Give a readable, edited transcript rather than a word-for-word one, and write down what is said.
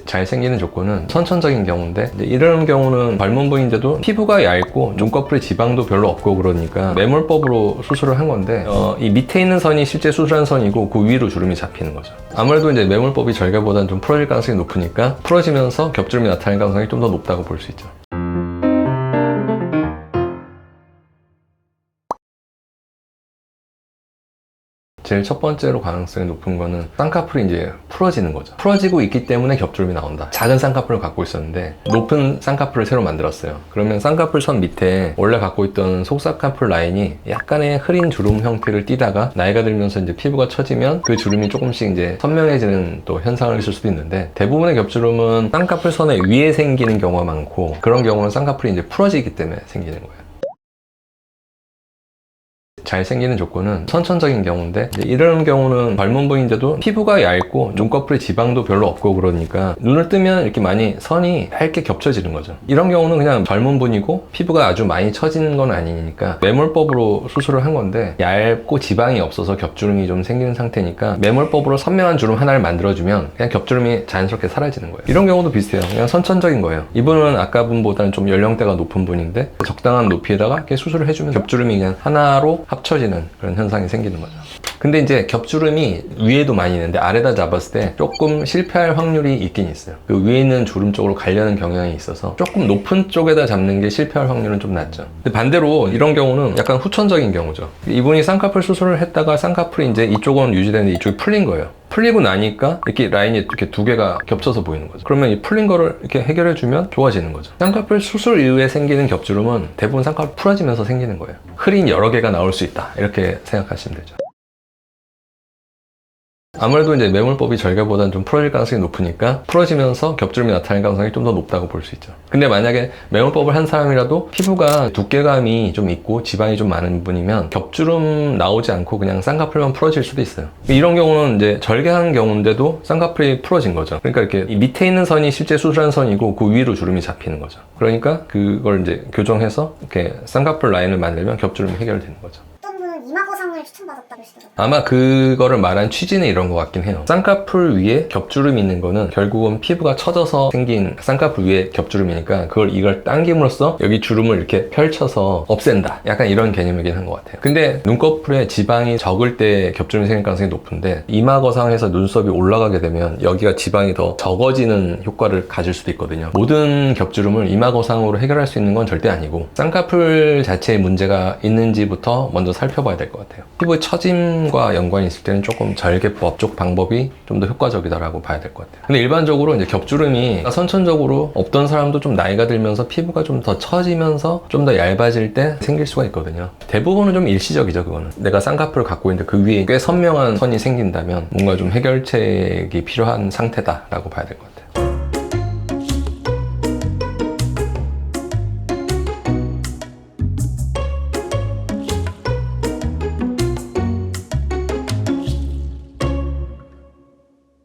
잘 생기는 조건은 선천적인 경우인데 이런 경우는 젊은 분인데도 피부가 얇고 눈꺼풀에 지방도 별로 없고 그러니까 매몰법으로 수술을 한 건데 이 밑에 있는 선이 실제 수술한 선이고 그 위로 주름이 잡히는 거죠. 아무래도 이제 매몰법이 절개보다는 좀 풀어질 가능성이 높으니까 풀어지면서 겹주름이 나타날 가능성이 좀 더 높다고 볼 수 있죠. 제일 첫 번째로 가능성이 높은 거는 쌍꺼풀이 이제 풀어지는 거죠. 풀어지고 있기 때문에 겹주름이 나온다. 작은 쌍꺼풀을 갖고 있었는데 높은 쌍꺼풀을 새로 만들었어요. 그러면 쌍꺼풀 선 밑에 원래 갖고 있던 속쌍꺼풀 라인이 약간의 흐린 주름 형태를 띠다가 나이가 들면서 이제 피부가 처지면 그 주름이 조금씩 이제 선명해지는 또 현상을 있을 수도 있는데, 대부분의 겹주름은 쌍꺼풀 선의 위에 생기는 경우가 많고, 그런 경우는 쌍꺼풀이 이제 풀어지기 때문에 생기는 거예요. 잘 생기는 조건은 선천적인 경우인데 이런 경우는 젊은 분인데도 피부가 얇고 눈꺼풀에 지방도 별로 없고 그러니까 눈을 뜨면 이렇게 많이 선이 얇게 겹쳐지는 거죠. 이런 경우는 그냥 젊은 분이고 피부가 아주 많이 처지는 건 아니니까 매몰법으로 수술을 한 건데, 얇고 지방이 없어서 겹주름이 좀 생기는 상태니까 매몰법으로 선명한 주름 하나를 만들어주면 그냥 겹주름이 자연스럽게 사라지는 거예요. 이런 경우도 비슷해요. 그냥 선천적인 거예요. 이분은 아까 분보다는 좀 연령대가 높은 분인데 적당한 높이에다가 이렇게 수술을 해주면 겹주름이 그냥 하나로 합쳐지는 그런 현상이 생기는 거죠. 근데 이제 겹주름이 위에도 많이 있는데 아래다 잡았을 때 조금 실패할 확률이 있긴 있어요. 그 위에 있는 주름 쪽으로 가려는 경향이 있어서 조금 높은 쪽에다 잡는 게 실패할 확률은 좀 낮죠. 근데 반대로 이런 경우는 약간 후천적인 경우죠. 이분이 쌍꺼풀 수술을 했다가 쌍꺼풀이 이제 이쪽은 유지되는데 이쪽이 풀린 거예요. 풀리고 나니까 이렇게 라인이 이렇게 두 개가 겹쳐서 보이는 거죠. 그러면 이 풀린 거를 이렇게 해결해주면 좋아지는 거죠. 쌍꺼풀 수술 이후에 생기는 겹주름은 대부분 쌍꺼풀 풀어지면서 생기는 거예요. 흐린 여러 개가 나올 수 있다, 이렇게 생각하시면 되죠. 아무래도 이제 매몰법이 절개보다는 좀 풀어질 가능성이 높으니까 풀어지면서 겹주름이 나타날 가능성이 좀 더 높다고 볼 수 있죠. 근데 만약에 매몰법을 한 사람이라도 피부가 두께감이 좀 있고 지방이 좀 많은 분이면 겹주름 나오지 않고 그냥 쌍꺼풀만 풀어질 수도 있어요. 이런 경우는 이제 절개한 경우인데도 쌍꺼풀이 풀어진 거죠. 그러니까 이렇게 이 밑에 있는 선이 실제 수술한 선이고 그 위로 주름이 잡히는 거죠. 그러니까 그걸 이제 교정해서 이렇게 쌍꺼풀 라인을 만들면 겹주름이 해결되는 거죠. 이마거상을 추천받았다고 하시더라고요. 아마 그거를 말한 취지는 이런 것 같긴 해요. 쌍꺼풀 위에 겹주름이 있는 거는 결국은 피부가 처져서 생긴 쌍꺼풀 위에 겹주름이니까 이걸 당김으로써 여기 주름을 이렇게 펼쳐서 없앤다, 약간 이런 개념이긴 한 것 같아요. 근데 눈꺼풀에 지방이 적을 때 겹주름이 생길 가능성이 높은데, 이마거상에서 눈썹이 올라가게 되면 여기가 지방이 더 적어지는 효과를 가질 수도 있거든요. 모든 ገብ주름을 이마거상으로 해결할 수 있는 건 절대 아니고 쌍꺼풀 자체에 문제가 있는지부터 먼저 살펴봐야 될 것 같아요. 피부의 처짐과 연관이 있을 때는 조금 절개법 쪽 방법이 좀 더 효과적이다라고 봐야 될 것 같아요. 근데 일반적으로 이제 겹주름이 선천적으로 없던 사람도 좀 나이가 들면서 피부가 좀 더 처지면서 좀 더 얇아질 때 생길 수가 있거든요. 대부분은 좀 일시적이죠. 그거는 내가 쌍꺼풀을 갖고 있는데 그 위에 꽤 선명한 선이 생긴다면 뭔가 좀 해결책이 필요한 상태다라고 봐야 될 것 같아요.